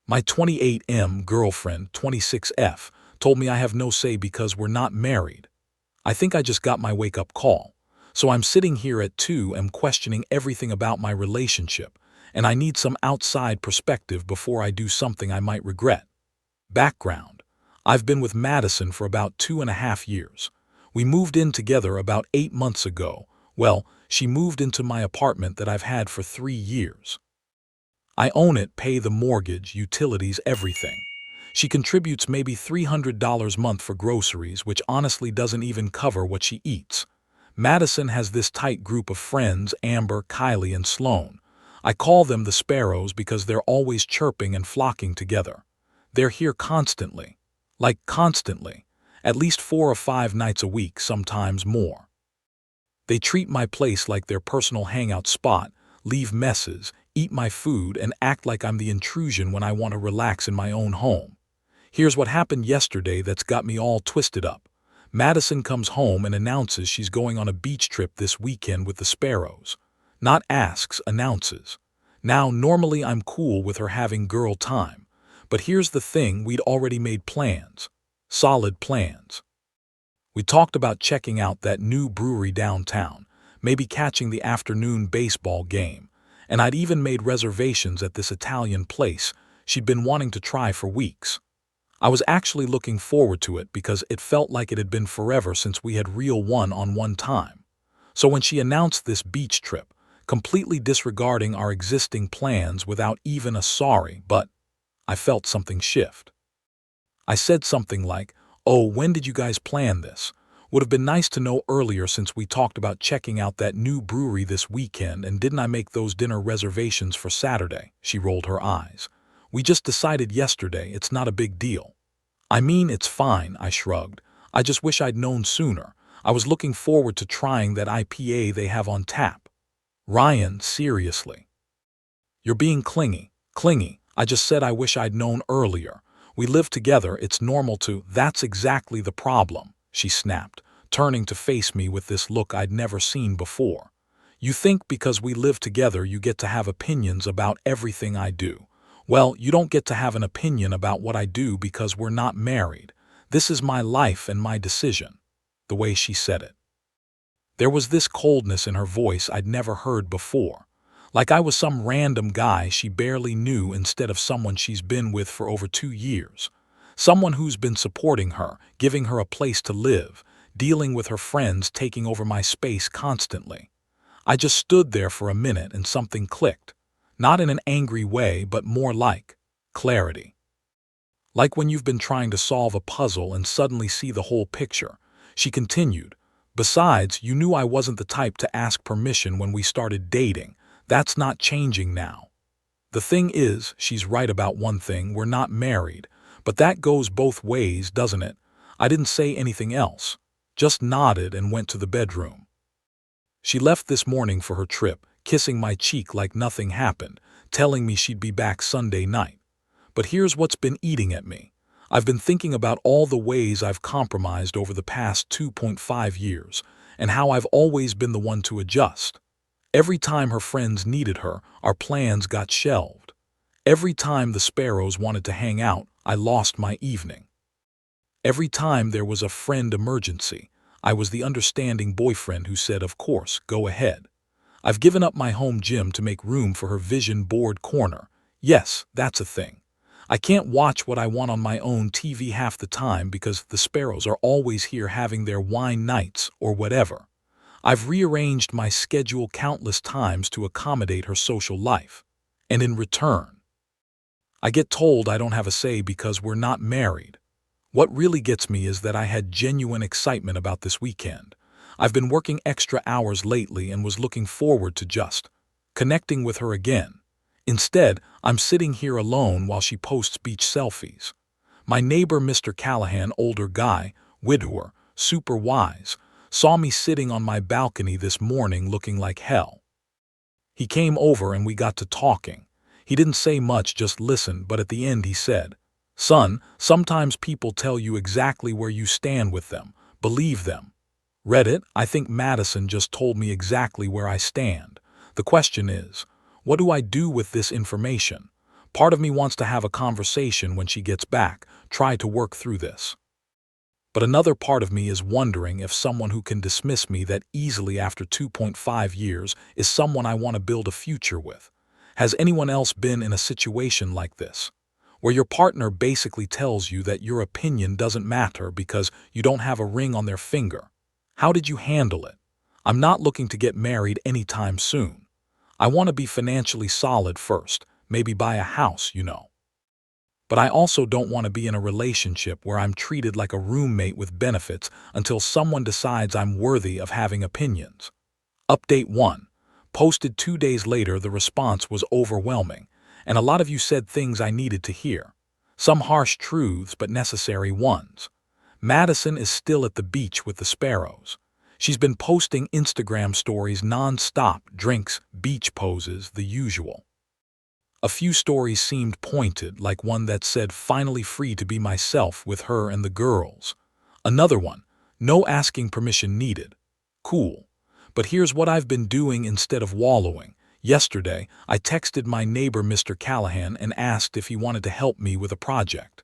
My 28M girlfriend, 26F, told me I have no say because we're not married. I think I just got my wake-up call. So I'm sitting here at 2 questioning everything about my relationship, and I need some outside perspective before I do something I might regret. Background: I've been with Madison for about 2.5 years. We moved in together about 8 months ago. Well, she moved into my apartment that I've had for 3 years. I own it, pay the mortgage, utilities, everything. She contributes maybe $300 a month for groceries, which honestly doesn't even cover what she eats. Madison has this tight group of friends: Amber, Qley, and Sloan. I call them the Sparrows because they're always chirping and flocking together. They're here constantly. Like constantly. At least 4 or 5 nights a week, sometimes more. They treat my place like their personal hangout spot, leave messes, eat my food, and act like I'm the intrusion when I want to relax in my own home. Here's what happened yesterday that's got me all twisted up. Madison comes home and announces she's going on a beach trip this weekend with the Sparrows. Not asks, announces. Now, normally I'm cool with her having girl time. But here's the thing, we'd already made plans. Solid plans. We talked about checking out that new brewery downtown, maybe catching the afternoon baseball game, and I'd even made reservations at this Italian place she'd been wanting to try for weeks. I was actually looking forward to it because it felt like it had been forever since we had real one-on-one time. So when she announced this beach trip, completely disregarding our existing plans without even a sorry, but I felt something shift. I said something like, "Oh, when did you guys plan this? Would have been nice to know earlier since we talked about checking out that new brewery this weekend, and didn't I make those dinner reservations for Saturday?" She rolled her eyes. "We just decided yesterday, it's not a big deal." "I mean, it's fine," I shrugged. "I just wish I'd known sooner. I was looking forward to trying that IPA they have on tap." "Ryan, seriously. You're being clingy." "Clingy? I just said I wish I'd known earlier. We live together, it's normal to—" "That's exactly the problem," she snapped, turning to face me with this look I'd never seen before. "You think because we live together you get to have opinions about everything I do. Well, you don't get to have an opinion about what I do because we're not married. This is my life and my decision." The way she said it. There was this coldness in her voice I'd never heard before. Like I was some random guy she barely knew instead of someone she's been with for over 2 years. Someone who's been supporting her, giving her a place to live, dealing with her friends taking over my space constantly. I just stood there for a minute and something clicked. Not in an angry way, but more like clarity. Like when you've been trying to solve a puzzle and suddenly see the whole picture. She continued, "Besides, you knew I wasn't the type to ask permission when we started dating. That's not changing now. The thing is, she's right about one thing, we're not married, but that goes both ways, doesn't it?" I didn't say anything else, just nodded and went to the bedroom. She left this morning for her trip, kissing my cheek like nothing happened, telling me she'd be back Sunday night. But here's what's been eating at me. I've been thinking about all the ways I've compromised over the past 2.5 years, and how I've always been the one to adjust. Every time her friends needed her, our plans got shelved. Every time the Sparrows wanted to hang out, I lost my evening. Every time there was a friend emergency, I was the understanding boyfriend who said, "Of course, go ahead." I've given up my home gym to make room for her vision board corner. Yes, that's a thing. I can't watch what I want on my own TV half the time because the Sparrows are always here having their wine nights or whatever. I've rearranged my schedule countless times to accommodate her social life. And in return, I get told I don't have a say because we're not married. What really gets me is that I had genuine excitement about this weekend. I've been working extra hours lately and was looking forward to just connecting with her again. Instead, I'm sitting here alone while she posts beach selfies. My neighbor, Mr. Callahan, older guy, widower, super wise, saw me sitting on my balcony this morning looking like hell. He came over and we got to talking. He didn't say much, just listened, but at the end he said, "Son, sometimes people tell you exactly where you stand with them. Believe them." Read it? I think Madison just told me exactly where I stand. The question is, what do I do with this information? Part of me wants to have a conversation when she gets back, try to work through this. But another part of me is wondering if someone who can dismiss me that easily after 2.5 years is someone I want to build a future with. Has anyone else been in a situation like this, where your partner basically tells you that your opinion doesn't matter because you don't have a ring on their finger? How did you handle it? I'm not looking to get married anytime soon. I want to be financially solid first, maybe buy a house, But I also don't want to be in a relationship where I'm treated like a roommate with benefits until someone decides I'm worthy of having opinions. Update 1. Posted 2 days later, the response was overwhelming, and a lot of you said things I needed to hear. Some harsh truths, but necessary ones. Madison is still at the beach with the sparrows. She's been posting Instagram stories non-stop, drinks, beach poses, the usual. A few stories seemed pointed, like one that said, "Finally free to be myself with her and the girls." Another one, "No asking permission needed." Cool. But here's what I've been doing instead of wallowing. Yesterday, I texted my neighbor Mr. Callahan and asked if he wanted to help me with a project.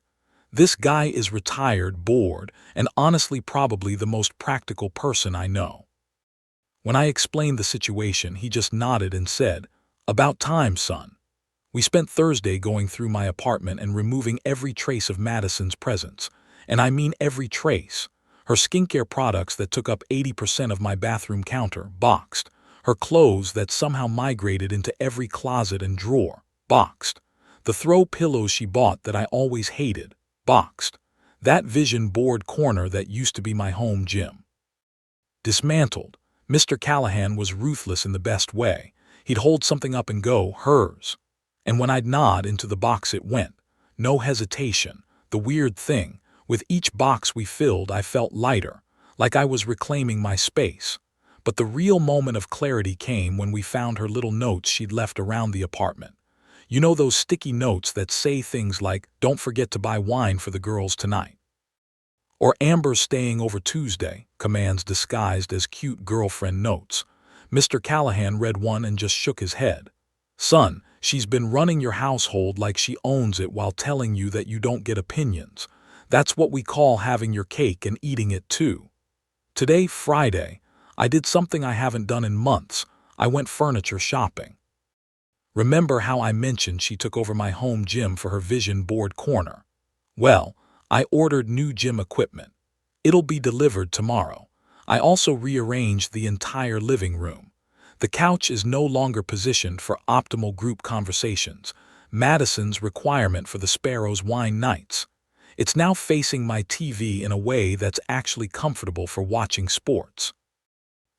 This guy is retired, bored, and honestly probably the most practical person I know. When I explained the situation, he just nodded and said, "About time, son." We spent Thursday going through my apartment and removing every trace of Madison's presence. And I mean every trace. Her skincare products that took up 80% of my bathroom counter, boxed. Her clothes that somehow migrated into every closet and drawer, boxed. The throw pillows she bought that I always hated, boxed. That vision board corner that used to be my home gym. Dismantled. Mr. Callahan was ruthless in the best way. He'd hold something up and go, "Hers." And when I'd nod into the box it went. No hesitation. The weird thing, with each box we filled I felt lighter, like I was reclaiming my space. But the real moment of clarity came when we found her little notes she'd left around the apartment. You know those sticky notes that say things like, "Don't forget to buy wine for the girls tonight." Or "Amber's staying over Tuesday," commands disguised as cute girlfriend notes. Mr. Callahan read one and just shook his head. "Son, she's been running your household like she owns it while telling you that you don't get opinions. That's what we call having your cake and eating it too." Today, Friday, I did something I haven't done in months. I went furniture shopping. Remember how I mentioned she took over my home gym for her vision board corner? Well, I ordered new gym equipment. It'll be delivered tomorrow. I also rearranged the entire living room. The couch is no longer positioned for optimal group conversations, Madison's requirement for the Sparrows' wine nights. It's now facing my TV in a way that's actually comfortable for watching sports.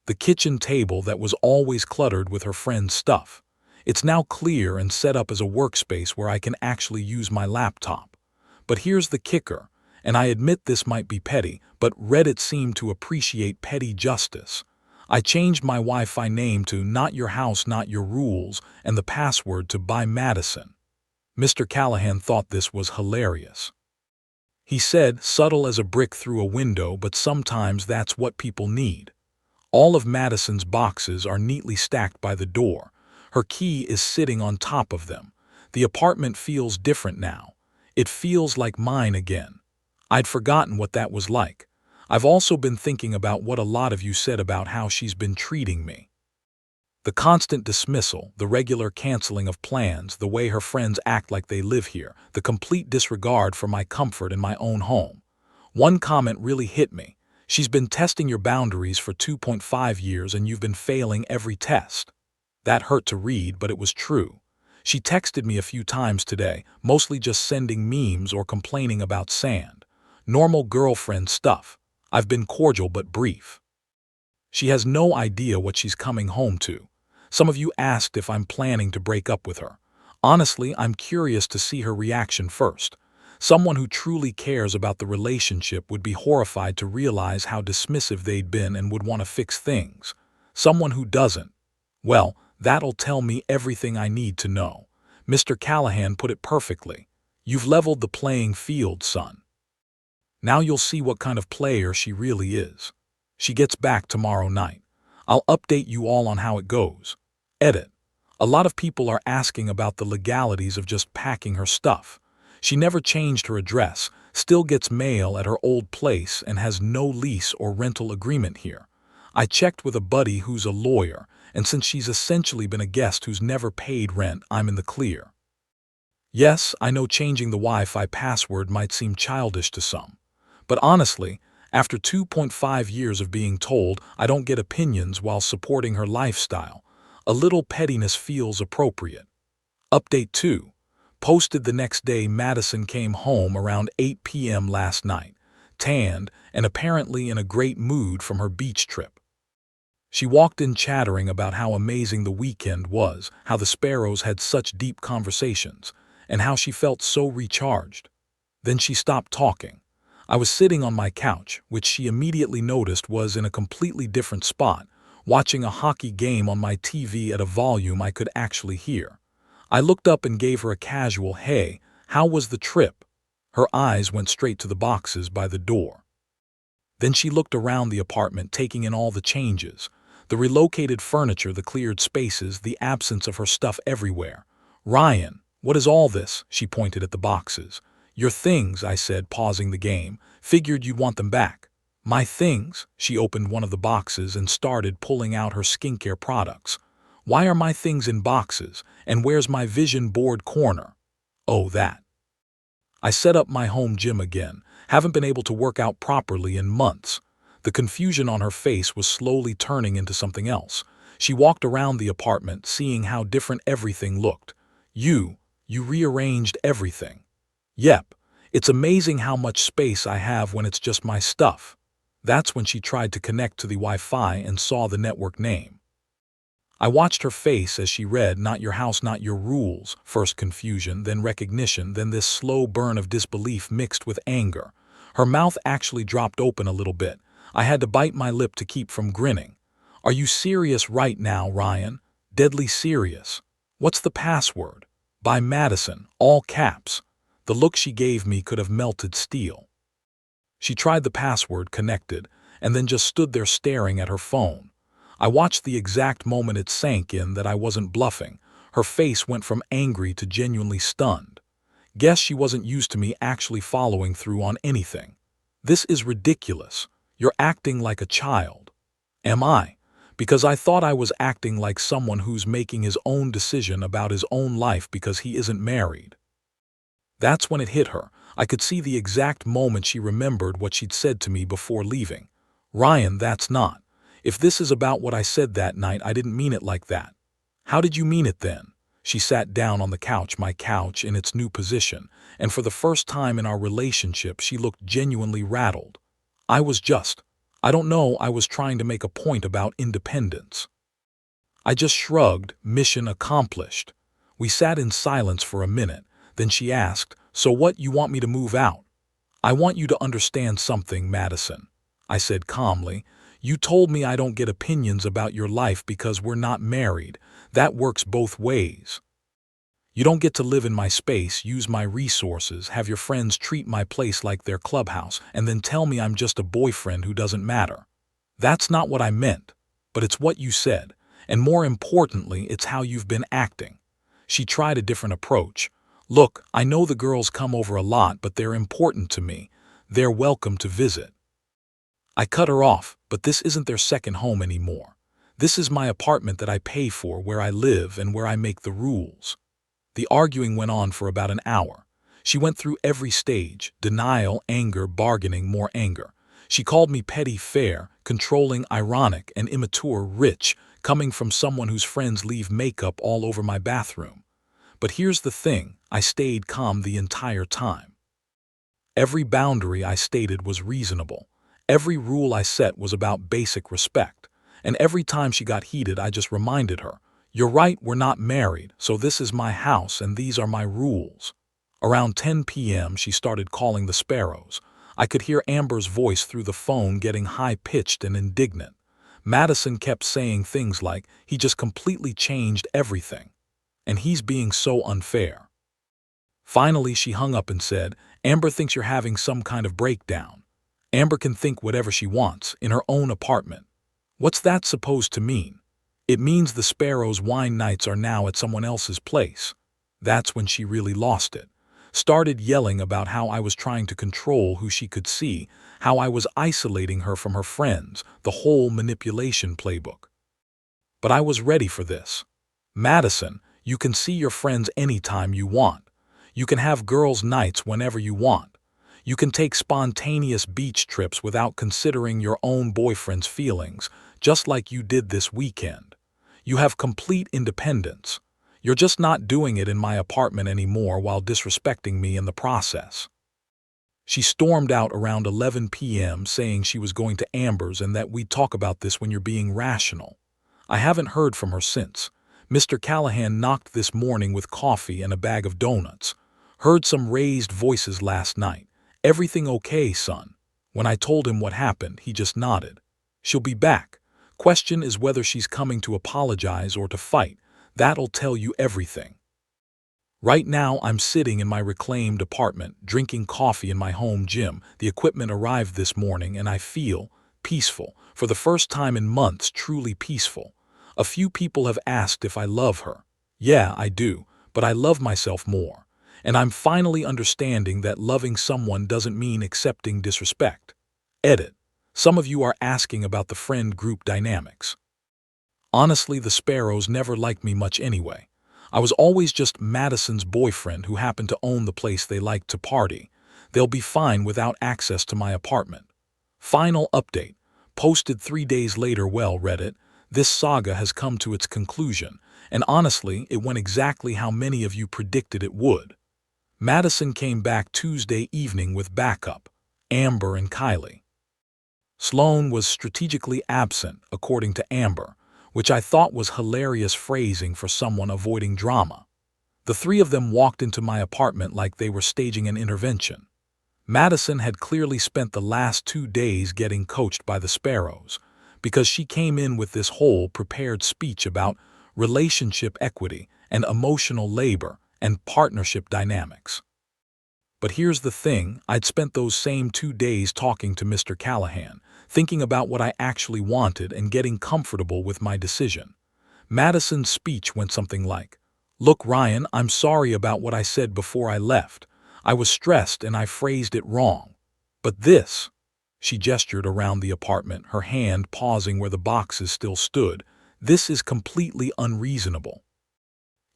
The kitchen table that was always cluttered with her friend's stuff. It's now clear and set up as a workspace where I can actually use my laptop. But here's the kicker, and I admit this might be petty, but Reddit seemed to appreciate petty justice. I changed my Wi-Fi name to "Not Your House, Not Your Rules" and the password to "By Madison." Mr. Callahan thought this was hilarious. He said, "Subtle as a brick through a window, but sometimes that's what people need." All of Madison's boxes are neatly stacked by the door. Her key is sitting on top of them. The apartment feels different now. It feels like mine again. I'd forgotten what that was like. I've also been thinking about what a lot of you said about how she's been treating me. The constant dismissal, the regular canceling of plans, the way her friends act like they live here, the complete disregard for my comfort in my own home. One comment really hit me. "She's been testing your boundaries for 2.5 years and you've been failing every test." That hurt to read, but it was true. She texted me a few times today, mostly just sending memes or complaining about sand. Normal girlfriend stuff. I've been cordial but brief. She has no idea what she's coming home to. Some of you asked if I'm planning to break up with her. Honestly, I'm curious to see her reaction first. Someone who truly cares about the relationship would be horrified to realize how dismissive they'd been and would want to fix things. Someone who doesn't, well, that'll tell me everything I need to know. Mr. Callahan put it perfectly. You've leveled the playing field, son. Now you'll see what kind of player she really is. She gets back tomorrow night. I'll update you all on how it goes. Edit. A lot of people are asking about the legalities of just packing her stuff. She never changed her address, still gets mail at her old place, and has no lease or rental agreement here. I checked with a buddy who's a lawyer, and since she's essentially been a guest who's never paid rent, I'm in the clear. Yes, I know changing the Wi-Fi password might seem childish to some. But honestly, after 2.5 years of being told I don't get opinions while supporting her lifestyle, a little pettiness feels appropriate. Update 2. Posted the next day. Madison came home around 8 p.m. last night, tanned and apparently in a great mood from her beach trip. She walked in chattering about how amazing the weekend was, how the sparrows had such deep conversations, and how she felt so recharged. Then she stopped talking. I was sitting on my couch, which she immediately noticed was in a completely different spot, watching a hockey game on my TV at a volume I could actually hear. I looked up and gave her a casual, "Hey, how was the trip?" Her eyes went straight to the boxes by the door. Then she looked around the apartment, taking in all the changes. The relocated furniture, the cleared spaces, the absence of her stuff everywhere. "Ryan, what is all this?" She pointed at the boxes. "Your things," I said, pausing the game. "Figured you'd want them back." "My things?" She opened one of the boxes and started pulling out her skincare products. "Why are my things in boxes? And where's my vision board corner?" "Oh, that. I set up my home gym again. Haven't been able to work out properly in months." The confusion on her face was slowly turning into something else. She walked around the apartment, seeing how different everything looked. You rearranged everything." "Yep. It's amazing how much space I have when it's just my stuff." That's when she tried to connect to the Wi-Fi and saw the network name. I watched her face as she read, "Not your house, not your rules." First confusion, then recognition, then this slow burn of disbelief mixed with anger. Her mouth actually dropped open a little bit. I had to bite my lip to keep from grinning. "Are you serious right now, Ryan? Deadly serious? What's the password?" "By Madison," all caps. The look she gave me could have melted steel. She tried the password, connected, and then just stood there staring at her phone. I watched the exact moment it sank in that I wasn't bluffing. Her face went from angry to genuinely stunned. Guess she wasn't used to me actually following through on anything. "This is ridiculous. You're acting like a child." "Am I? Because I thought I was acting like someone who's making his own decision about his own life because he isn't married." That's when it hit her. I could see the exact moment she remembered what she'd said to me before leaving. "Ryan, that's not. If this is about what I said that night, I didn't mean it like that." "How did you mean it then?" She sat down on the couch, my couch in its new position, and for the first time in our relationship, she looked genuinely rattled. I don't know, I was trying to make a point about independence." I just shrugged, mission accomplished. We sat in silence for a minute, then she asked, "So what, you want me to move out?" "I want you to understand something, Madison," I said calmly. "You told me I don't get opinions about your life because we're not married. That works both ways. You don't get to live in my space, use my resources, have your friends treat my place like their clubhouse, and then tell me I'm just a boyfriend who doesn't matter. That's not what I meant, but it's what you said, and more importantly, it's how you've been acting." She tried a different approach. "Look, I know the girls come over a lot, but they're important to me. They're welcome to visit." I cut her off, "But this isn't their second home anymore. This is my apartment that I pay for, where I live and where I make the rules." The arguing went on for about an hour. She went through every stage: denial, anger, bargaining, more anger. She called me petty, fair, controlling, ironic, and immature, rich, coming from someone whose friends leave makeup all over my bathroom. But here's the thing, I stayed calm the entire time. Every boundary I stated was reasonable. Every rule I set was about basic respect. And every time she got heated, I just reminded her, "You're right, we're not married, so this is my house and these are my rules." Around 10 p.m. she started calling the sparrows. I could hear Amber's voice through the phone getting high-pitched and indignant. Madison kept saying things like, "He just completely changed everything. And he's being so unfair." Finally, she hung up and said, "Amber thinks you're having some kind of breakdown. Amber can think whatever she wants, in her own apartment." "What's that supposed to mean?" It means the Sparrow's wine nights are now at someone else's place. That's when she really lost it. Started yelling about how I was trying to control who she could see, how I was isolating her from her friends, the whole manipulation playbook. But I was ready for this. Madison, you can see your friends anytime you want. You can have girls' nights whenever you want. You can take spontaneous beach trips without considering your own boyfriend's feelings, just like you did this weekend. You have complete independence. You're just not doing it in my apartment anymore while disrespecting me in the process. She stormed out around 11 p.m. saying she was going to Amber's and that we'd talk about this when you're being rational. I haven't heard from her since. Mr. Callahan knocked this morning with coffee and a bag of donuts. Heard some raised voices last night. Everything okay, son? When I told him what happened, he just nodded. She'll be back. Question is whether she's coming to apologize or to fight. That'll tell you everything. Right now, I'm sitting in my reclaimed apartment, drinking coffee in my home gym. The equipment arrived this morning and I feel peaceful. For the first time in months, truly peaceful. A few people have asked if I love her. Yeah, I do, but I love myself more. And I'm finally understanding that loving someone doesn't mean accepting disrespect. Edit. Some of you are asking about the friend group dynamics. Honestly, the Sparrows never liked me much anyway. I was always just Madison's boyfriend who happened to own the place they liked to party. They'll be fine without access to my apartment. Final update. Posted 3 days later. Well, Reddit, this saga has come to its conclusion, and honestly, it went exactly how many of you predicted it would. Madison came back Tuesday evening with backup, Amber and Qley. Sloane was strategically absent, according to Amber, which I thought was hilarious phrasing for someone avoiding drama. The three of them walked into my apartment like they were staging an intervention. Madison had clearly spent the last 2 days getting coached by the Sparrows, because she came in with this whole prepared speech about relationship equity and emotional labor and partnership dynamics. But here's the thing, I'd spent those same 2 days talking to Mr. Callahan, thinking about what I actually wanted and getting comfortable with my decision. Madison's speech went something like, "Look, Ryan, I'm sorry about what I said before I left. I was stressed and I phrased it wrong. But this," she gestured around the apartment, her hand pausing where the boxes still stood, "this is completely unreasonable.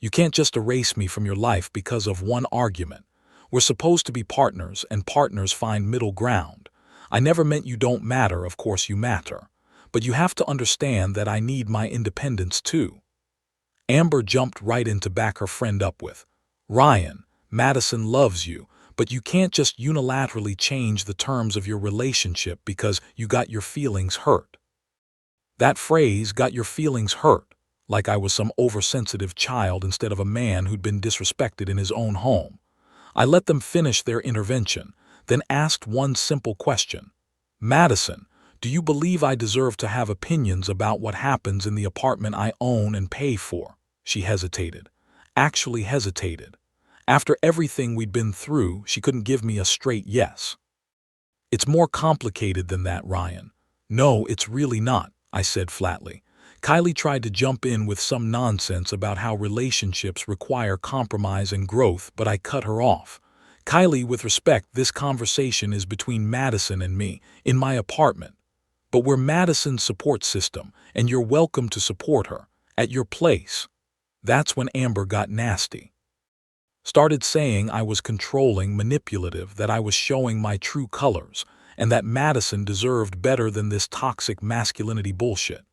You can't just erase me from your life because of one argument. We're supposed to be partners, and partners find middle ground. I never meant you don't matter, of course you matter. But you have to understand that I need my independence too." Amber jumped right in to back her friend up with, "Ryan, Madison loves you, but you can't just unilaterally change the terms of your relationship because you got your feelings hurt." That phrase, "got your feelings hurt," like I was some oversensitive child instead of a man who'd been disrespected in his own home. I let them finish their intervention, then asked one simple question. "Madison, do you believe I deserve to have opinions about what happens in the apartment I own and pay for?" She hesitated. Actually hesitated. After everything we'd been through, she couldn't give me a straight yes. "It's more complicated than that, Ryan." "No, it's really not," I said flatly. Qley tried to jump in with some nonsense about how relationships require compromise and growth, but I cut her off. "Qley, with respect, this conversation is between Madison and me, in my apartment. But we're Madison's support system, and you're welcome to support her, at your place." That's when Amber got nasty. Started saying I was controlling, manipulative, that I was showing my true colors, and that Madison deserved better than this toxic masculinity bullshit.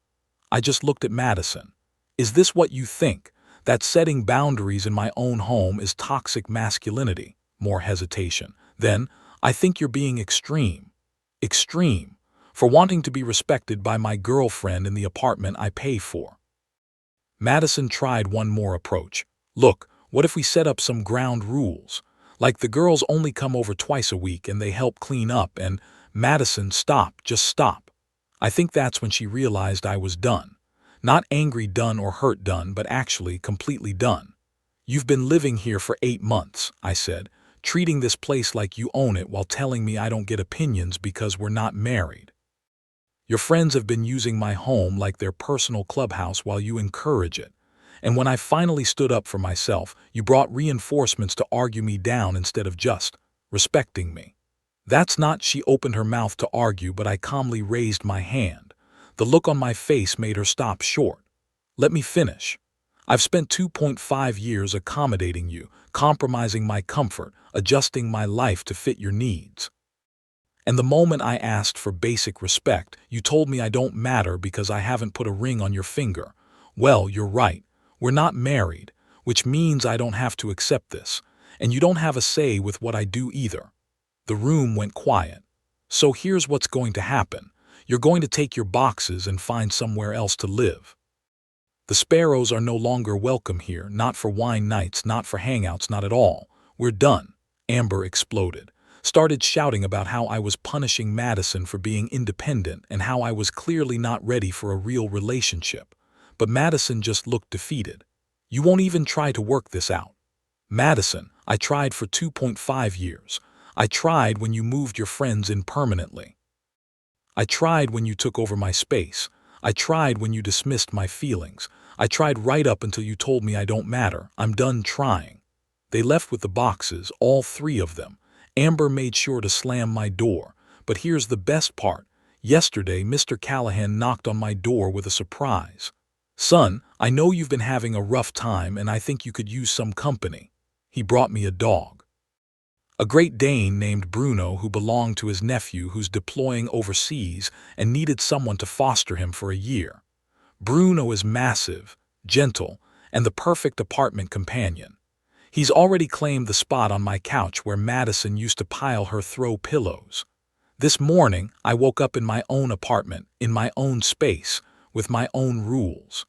I just looked at Madison. "Is this what you think? That setting boundaries in my own home is toxic masculinity?" More hesitation. "Then, I think you're being extreme. Extreme. For wanting to be respected by my girlfriend in the apartment I pay for." Madison tried one more approach. "Look, what if we set up some ground rules? Like the girls only come over twice a week and they help clean up and—" "Madison, stop, just stop." I think that's when she realized I was done. Not angry done or hurt done, but actually completely done. "You've been living here for 8 months, I said, treating this place like you own it while telling me I don't get opinions because we're not married. Your friends have been using my home like their personal clubhouse while you encourage it. And when I finally stood up for myself, you brought reinforcements to argue me down instead of just respecting me. That's not, she opened her mouth to argue, but I calmly raised my hand. The look on my face made her stop short. Let me finish. I've spent 2.5 years accommodating you, compromising my comfort, adjusting my life to fit your needs. And the moment I asked for basic respect, you told me I don't matter because I haven't put a ring on your finger. Well, you're right. We're not married, which means I don't have to accept this, and you don't have a say with what I do either. The room went quiet. So here's what's going to happen. You're going to take your boxes and find somewhere else to live. The sparrows are no longer welcome here, not for wine nights, not for hangouts, not at all. We're done. Amber exploded. Started shouting about how I was punishing Madison for being independent and how I was clearly not ready for a real relationship. But Madison just looked defeated. You won't even try to work this out. Madison, I tried for 2.5 years. I tried when you moved your friends in permanently. I tried when you took over my space. I tried when you dismissed my feelings. I tried right up until you told me I don't matter. I'm done trying. They left with the boxes, all 3 of them. Amber made sure to slam my door. But here's the best part. Yesterday, Mr. Callahan knocked on my door with a surprise. Son, I know you've been having a rough time and I think you could use some company. He brought me a dog. A Great Dane named Bruno who belonged to his nephew who's deploying overseas and needed someone to foster him for a year. Bruno is massive, gentle, and the perfect apartment companion. He's already claimed the spot on my couch where Madison used to pile her throw pillows. This morning, I woke up in my own apartment, in my own space, with my own rules.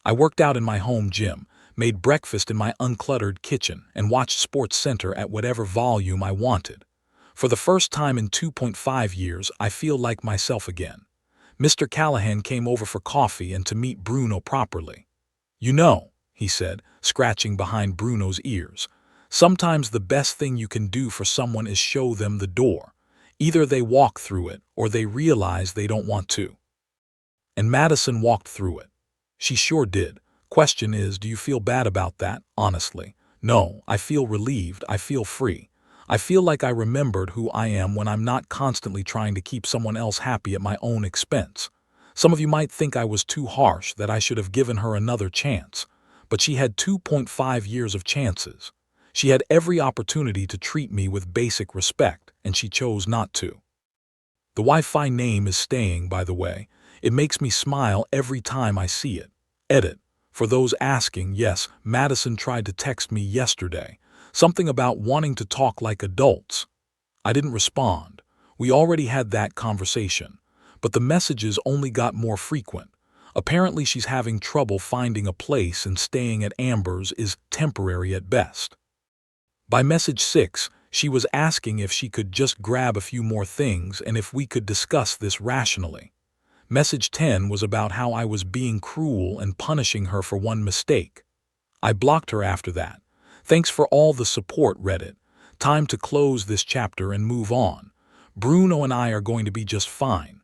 I worked out in my home gym, made breakfast in my uncluttered kitchen, and watched Sports Center at whatever volume I wanted. For the first time in 2.5 years, I feel like myself again. Mr. Callahan came over for coffee and to meet Bruno properly. You know, he said, scratching behind Bruno's ears, sometimes the best thing you can do for someone is show them the door. Either they walk through it or they realize they don't want to. And Madison walked through it. She sure did. Question is, do you feel bad about that, honestly? No, I feel relieved, I feel free. I feel like I remembered who I am when I'm not constantly trying to keep someone else happy at my own expense. Some of you might think I was too harsh, that I should have given her another chance. But she had 2.5 years of chances. She had every opportunity to treat me with basic respect, and she chose not to. The Wi-Fi name is staying, by the way. It makes me smile every time I see it. Edit. For those asking, yes, Madison tried to text me yesterday. Something about wanting to talk like adults. I didn't respond. We already had that conversation. But the messages only got more frequent. Apparently she's having trouble finding a place and staying at Amber's is temporary at best. By message 6, she was asking if she could just grab a few more things and if we could discuss this rationally. Message 10 was about how I was being cruel and punishing her for one mistake. I blocked her after that. Thanks for all the support, Reddit. Time to close this chapter and move on. Bruno and I are going to be just fine.